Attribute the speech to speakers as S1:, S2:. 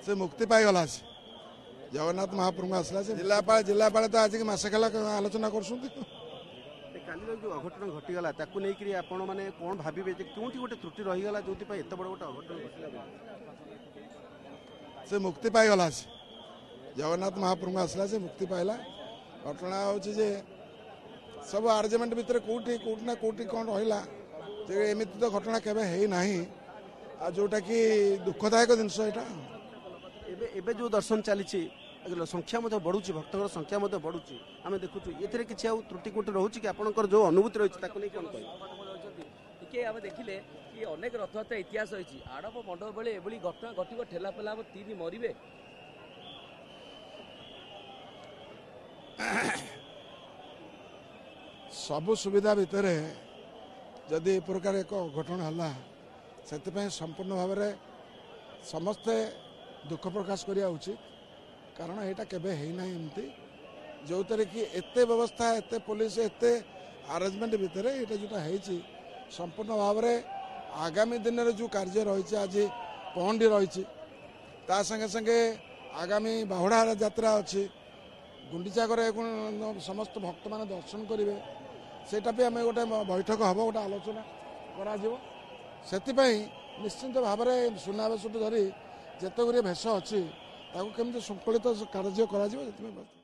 S1: से मुक्ति पाईगला जगन्नाथ महाप्रभु आसला से जिलापाल तो आज मसे खेला आलोचना कर
S2: जो अघटन घटीगला नहीं आपण मैंने कौन भावे क्योंकि गोटे त्रुटि रहीगला जो एत बड़ गोटे अघटन घटला
S1: से मुक्ति पाईगला जगन्नाथ महाप्रभु आसला से मुक्ति पाइला घटना हूँ सब आर्जमेंट भितर कौटी ना कौटी कौन रहा एमती तो घटना केवे है ना जोटा कि दुखदायक जिनस
S2: एबे जो दर्शन चली संख्या बढ़ुची भक्तर संख्या बढ़ुची आम देखु ये किसी त्रुटि कोटी रोचे कि आपंकर जो अनुभूति रही
S3: आम देखिले कि अनेक रथयात्रा इतिहास रही आड़प मंडप बेले एभली घटना घटव ठेला पेला हम 3 मरवे
S1: सबु सुविधा भितर जदि ए प्रकार एक घटना है से संपूर्ण भाव में समस्ते दुख प्रकाश करिया उचित कारण यहाँ केवे है ना एमती जो थे कि एते व्यवस्था एते पुलिस एते अरेंजमेंट भितर यहाँ जोटा है संपूर्ण भाव में आगामी दिन में जो कार्य रही आज पहंडी रही संगे संगे आगामी बाहुड़ा यात्रा अच्छी गुंडीचा समस्त भक्त मान दर्शन करेंगे सेटा भी आम गोटे बैठक हम गोटे आलोचना करा निश्चिंत भाव में सुनावेश धरी जिते गुरी भेष अच्छी ताकू केमती संकलित कार्य करा